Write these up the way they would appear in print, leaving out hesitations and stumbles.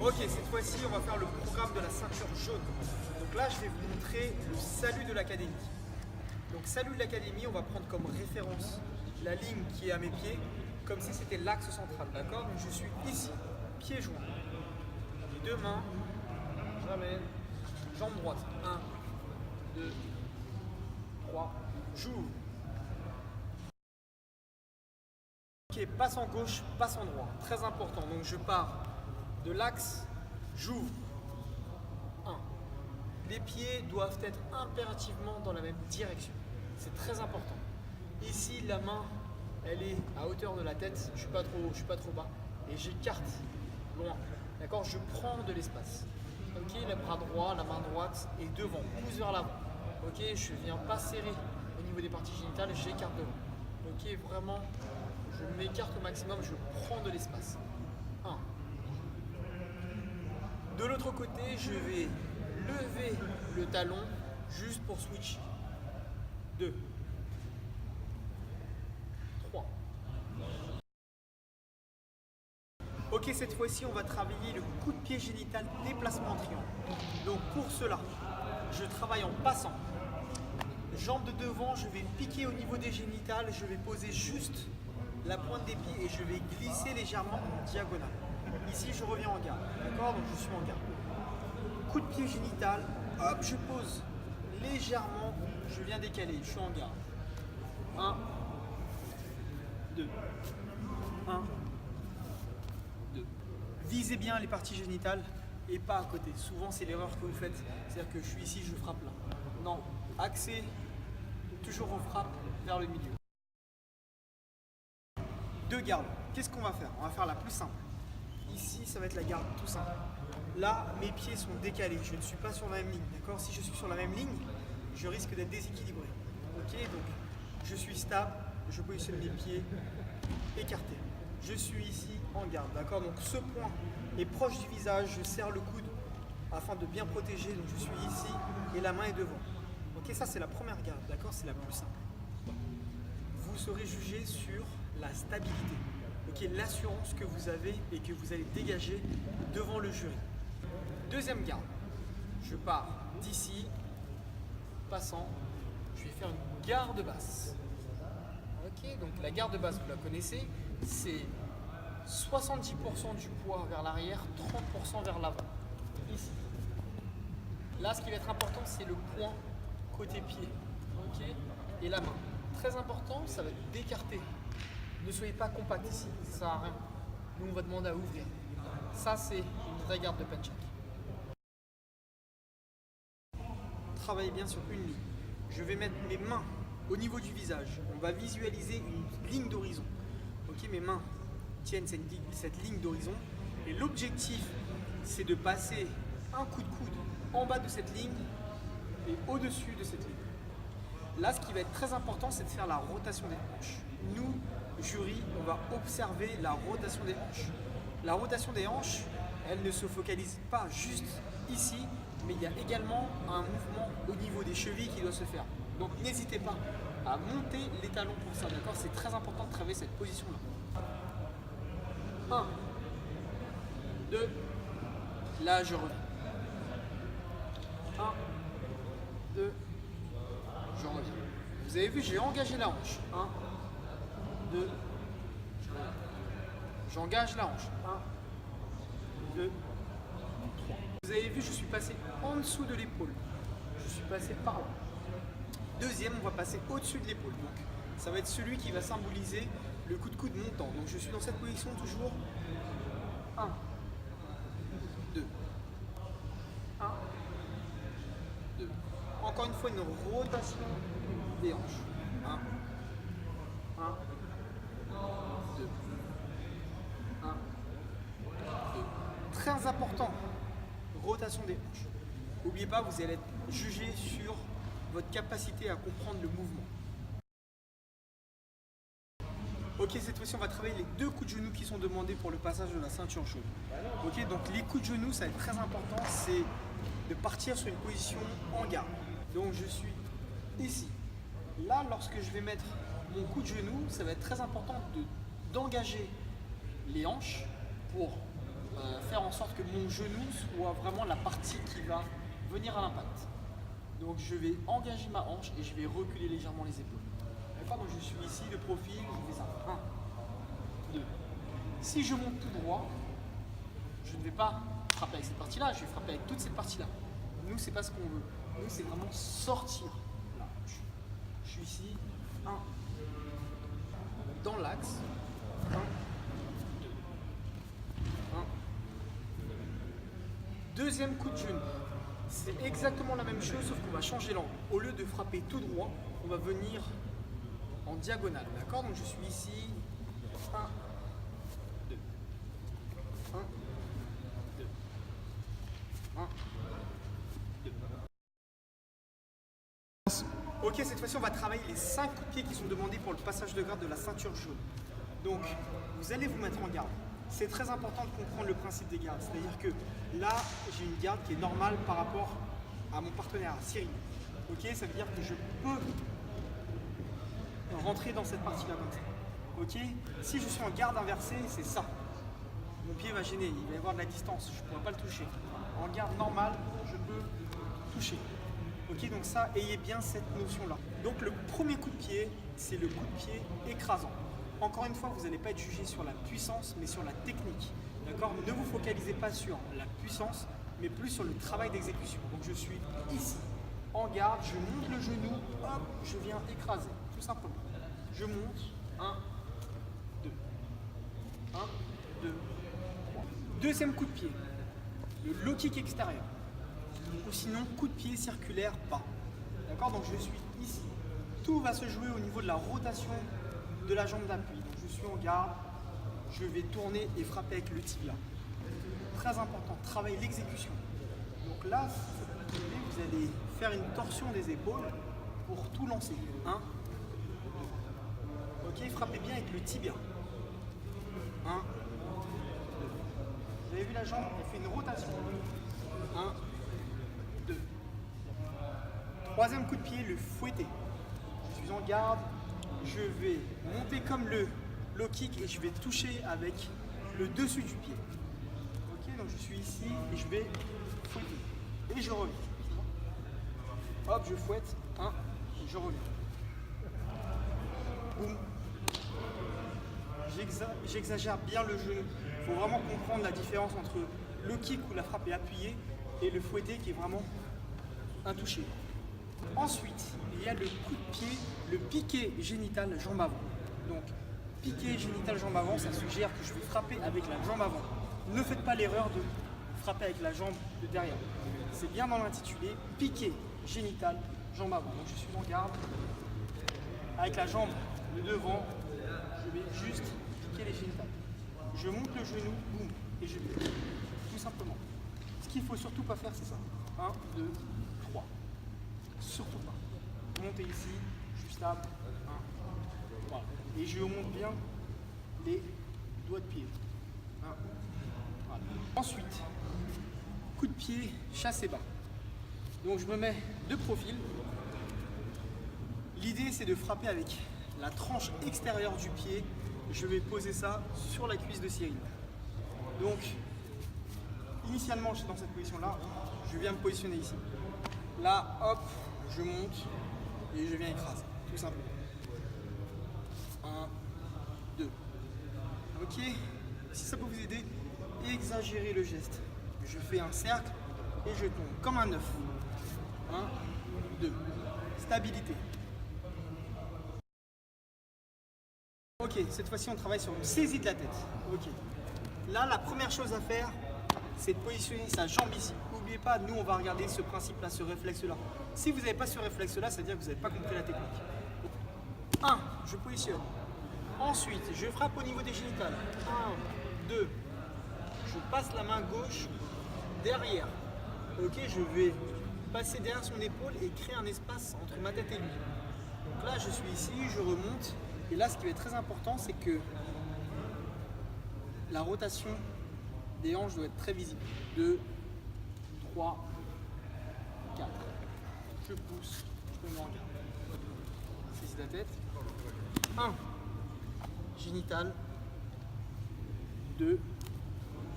Ok, cette fois-ci, on va faire le programme de la ceinture jaune. Donc là, je vais vous montrer le salut de l'académie. Donc salut de l'académie, on va prendre comme référence la ligne qui est à mes pieds, comme si c'était l'axe central, d'accord? Donc je suis ici, pieds joints. Les deux mains, j'amène, jambe droite. 1, 2, 3, j'ouvre. Ok, passe en gauche, passe en droit. Très important. Donc je pars de l'axe, j'ouvre. 1. Les pieds doivent être impérativement dans la même direction. C'est très important. Ici, la main, elle est à hauteur de la tête. Je ne suis pas trop haut, je ne suis pas trop bas. Et j'écarte loin. D'accord? Je prends de l'espace. Ok, le bras droit, la main droite et devant. Pousse vers l'avant. Ok, je viens pas serrer au niveau des parties génitales, j'écarte devant. Ok, vraiment, je m'écarte au maximum, je prends de l'espace. 1. De l'autre côté, je vais lever le talon juste pour switch. 2. 3. Ok, cette fois-ci, on va travailler le coup de pied génital déplacement en triangle. Donc pour cela, je travaille en passant. Jambe de devant, je vais piquer au niveau des génitales, je vais poser juste la pointe des pieds et je vais glisser légèrement en diagonale. Ici, je reviens en garde, d'accord? Donc je suis en garde. Coup de pied génital, hop, je pose légèrement, je viens décaler, je suis en garde. 1, 2, 1, 2. Visez bien les parties génitales et pas à côté. Souvent, c'est l'erreur que vous faites. C'est-à-dire que je suis ici, je frappe là. Non, axez, toujours on frappe vers le milieu. 2 gardes. Qu'est-ce qu'on va faire? On va faire la plus simple. Ici, ça va être la garde tout simple. Là, mes pieds sont décalés. Je ne suis pas sur la même ligne. D'accord? Si je suis sur la même ligne, je risque d'être déséquilibré. Ok? Donc, je suis stable. Je positionne mes pieds écartés. Je suis ici en garde. D'accord? Donc, ce point est proche du visage. Je serre le coude afin de bien protéger. Donc, je suis ici et la main est devant. Ok? Ça, c'est la première garde. D'accord? C'est la plus simple. Vous serez jugé sur la stabilité, ok, l'assurance que vous avez et que vous allez dégager devant le jury. Deuxième garde, je pars d'ici, passant, je vais faire une garde basse. Ok, donc la garde basse, vous la connaissez, c'est 70% du poids vers l'arrière, 30% vers l'avant. Ici. Là, ce qui va être important, c'est le point côté pied, ok, et la main. Très important, ça va être d'écarter. Ne soyez pas compact ici, ça sert à rien. Nous, on va demander à ouvrir. Ça, c'est une vraie garde de punch. Travaillez bien sur une ligne. Je vais mettre mes mains au niveau du visage. On va visualiser une ligne d'horizon. Ok, mes mains tiennent cette ligne d'horizon. Et l'objectif, c'est de passer un coup de coude en bas de cette ligne et au-dessus de cette ligne. Là, ce qui va être très important, c'est de faire la rotation des hanches. Nous, jury, on va observer la rotation des hanches. La rotation des hanches, elle ne se focalise pas juste ici, mais il y a également un mouvement au niveau des chevilles qui doit se faire. Donc n'hésitez pas à monter les talons pour ça, d'accord? C'est très important de travailler cette position-là. 1, 2, là je reviens. 1, 2, je reviens. Vous avez vu, j'ai engagé la hanche. 1, 2, j'engage la hanche. 1, 2, 3. Vous avez vu, je suis passé en dessous de l'épaule. Je suis passé par là. Deuxième, on va passer au-dessus de l'épaule. Donc, ça va être celui qui va symboliser le coup de coude montant. Donc, je suis dans cette position toujours. 1, 2, 1, 2. Encore une fois, une rotation des hanches. 1, 1, 2, 1, 2. Très important, rotation des hanches. N'oubliez pas, vous allez être jugé sur votre capacité à comprendre le mouvement. Ok, cette fois-ci, on va travailler les 2 coups de genoux qui sont demandés pour le passage de la ceinture jaune. Ok, donc les coups de genoux, ça va être très important, c'est de partir sur une position en garde. Donc je suis ici. Là, lorsque je vais mettre mon coup de genou, ça va être très important d'engager les hanches pour faire en sorte que mon genou soit vraiment la partie qui va venir à l'impact. Donc je vais engager ma hanche et je vais reculer légèrement les épaules. D'accord? Donc je suis ici de profil, je fais ça. 1, 2. Si je monte tout droit, je ne vais pas frapper avec cette partie-là, je vais frapper avec toute cette partie-là. Nous, c'est pas ce qu'on veut. Nous, c'est vraiment sortir. Là, je suis ici. 1. Dans l'axe. 1, 2. 1. Deuxième coup de genou. C'est exactement la même chose, sauf qu'on va changer l'angle. Au lieu de frapper tout droit, on va venir en diagonale. D'accord? Donc je suis ici. 1, 2. 1, 2. 1, 2. Ok, cette fois-ci, on va travailler les 5 coups de pied qui sont demandés pour le passage de garde de la ceinture jaune. Donc, vous allez vous mettre en garde. C'est très important de comprendre le principe des gardes. C'est-à-dire que là, j'ai une garde qui est normale par rapport à mon partenaire, Cyril. Ok, ça veut dire que je peux rentrer dans cette partie-là comme ça. Ok, si je suis en garde inversée, c'est ça. Mon pied va gêner, il va y avoir de la distance, je ne pourrai pas le toucher. En garde normale, je peux toucher. Ok, donc ça, ayez bien cette notion-là. Donc le premier coup de pied, c'est le coup de pied écrasant. Encore une fois, vous n'allez pas être jugé sur la puissance, mais sur la technique. D'accord? Ne vous focalisez pas sur la puissance, mais plus sur le travail d'exécution. Donc je suis ici, en garde, je monte le genou, hop, je viens écraser, tout simplement. Je monte, 1, 2, 1, 2, 3. Deuxième coup de pied, le low kick extérieur. Ou sinon, coup de pied circulaire bas. D'accord? Donc je suis ici. Tout va se jouer au niveau de la rotation de la jambe d'appui. Donc je suis en garde, je vais tourner et frapper avec le tibia. Très important, travailler l'exécution. Donc là, vous allez faire une torsion des épaules pour tout lancer. 1, 2. Ok, frappez bien avec le tibia. 1, 2. Vous avez vu la jambe, elle fait une rotation. 1, 2. Troisième coup de pied, le fouetté. Je suis en garde, je vais monter comme le low kick et je vais toucher avec le dessus du pied. Ok, donc je suis ici et je vais fouetter. Et je reviens. Hop, je fouette. 1, et je reviens. Boum. J'exagère bien le genou. Il faut vraiment comprendre la différence entre le kick où la frappe est appuyée et le fouetté qui est vraiment intouché. Ensuite, il y a le coup de pied, le piqué génital jambe avant. Donc, piqué génital jambe avant, ça suggère que je vais frapper avec la jambe avant. Ne faites pas l'erreur de frapper avec la jambe de derrière. C'est bien dans l'intitulé, piqué génital jambe avant. Donc, je suis en garde. Avec la jambe de devant, je vais juste piquer les génitales. Je monte le genou, boum, et je pique. Tout simplement. Ce qu'il ne faut surtout pas faire, c'est ça. 1, 2, 3. Surtout pas. Montez ici, je suis stable. 1, voilà. Et je monte bien les doigts de pied. 1, voilà. Ensuite, coup de pied, chassé bas. Donc je me mets de profil. L'idée c'est de frapper avec la tranche extérieure du pied. Je vais poser ça sur la cuisse de Cyril. Donc, initialement je suis dans cette position-là. Je viens me positionner ici. Là, hop, je monte et je viens écraser, tout simplement. 1, 2. Ok, si ça peut vous aider, exagérez le geste. Je fais un cercle et je tombe comme un œuf. 1, 2. Stabilité. Ok, cette fois-ci on travaille sur une saisie de la tête. Ok. Là, la première chose à faire, c'est de positionner sa jambe ici. N'oubliez pas, nous on va regarder ce principe-là, ce réflexe-là. Si vous n'avez pas ce réflexe-là, ça veut dire que vous n'avez pas compris la technique. 1, je positionne. Ensuite, je frappe au niveau des génitales. 1, 2. Je passe la main gauche derrière. Ok, je vais passer derrière son épaule et créer un espace entre ma tête et lui. Donc là, je suis ici, je remonte. Et là, ce qui va être très important, c'est que la rotation des hanches doit être très visible. 2, 3, 4. Je pousse, je me mets en garde. Saisie de la tête. 1. Génital. 2.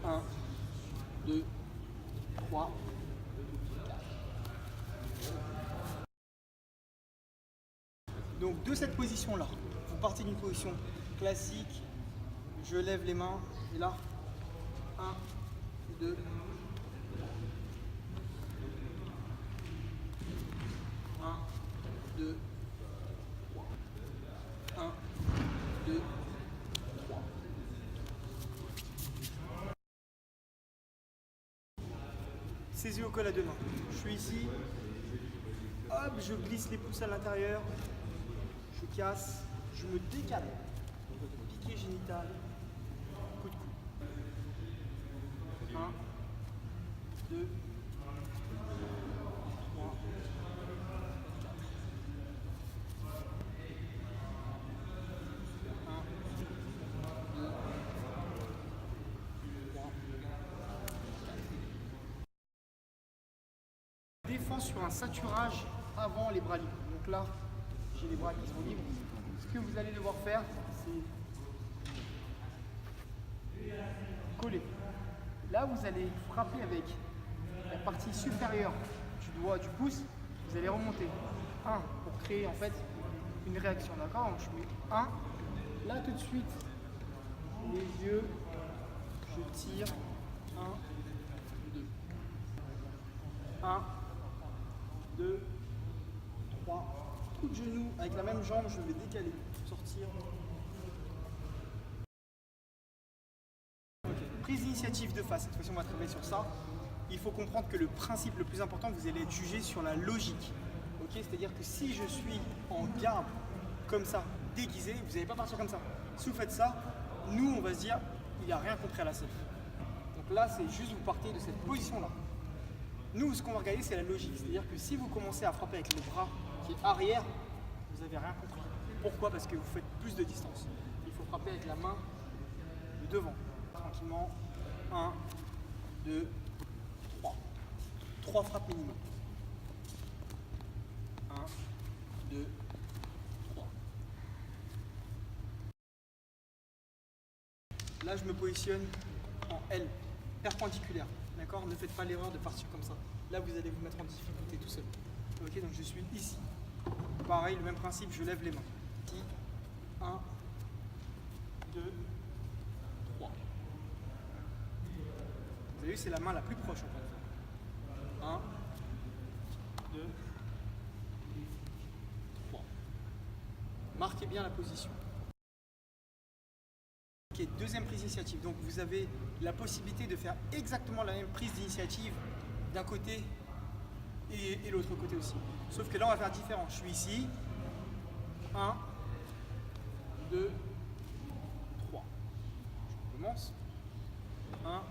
1. 2, 3, 4. Donc de cette position-là, vous partez d'une position classique, je lève les mains, et là, 1, 2, 1, 2, 3. 1, 2, 3. Ses yeux au col à deux mains. Je suis ici. Hop, je glisse les pouces à l'intérieur. Je casse. Je me décale. Piqué génital. Coup de cou. 1, 2, 3, 4. Défends sur un saturage avant les bras libres. Donc là, j'ai les bras qui sont libres. Ce que vous allez devoir faire, c'est coller. Là, vous allez frapper avec la partie supérieure du doigt, du pouce. Vous allez remonter. 1 pour créer en fait une réaction. D'accord? Donc je mets 1. Là, tout de suite, les yeux, je tire. 1, 2. 1, 2, 3. Coup de genou avec la même jambe, je vais décaler, sortir. Okay. Prise d'initiative de face, cette fois-ci on va travailler sur ça. Il faut comprendre que le principe le plus important, vous allez être jugé sur la logique. Okay, c'est-à-dire que si je suis en garde comme ça, déguisé, vous n'allez pas partir comme ça. Si vous faites ça, nous on va se dire, il n'a rien compris à la self. Donc là, c'est juste vous partez de cette position-là. Nous, ce qu'on va regarder, c'est la logique. C'est-à-dire que si vous commencez à frapper avec le bras qui est arrière, vous n'avez rien compris. Pourquoi? Parce que vous faites plus de distance. Il faut frapper avec la main de devant. Tranquillement. 1, 2, 3. 3 frappes minimum. 1, 2, 3. Là, je me positionne en L, perpendiculaire. D'accord? Ne faites pas l'erreur de partir comme ça. Là, vous allez vous mettre en difficulté tout seul. Ok, donc je suis ici. Pareil, le même principe, je lève les mains. Ici, 1, 2, 3. Vous avez vu, c'est la main la plus proche en fait. 1, 2, 3. Marquez bien la position. Ok, deuxième prise d'initiative. Donc vous avez la possibilité de faire exactement la même prise d'initiative d'un côté et l'autre côté aussi. Sauf que là, on va faire différent. Je suis ici. 1, 2, 3. Je commence. 1,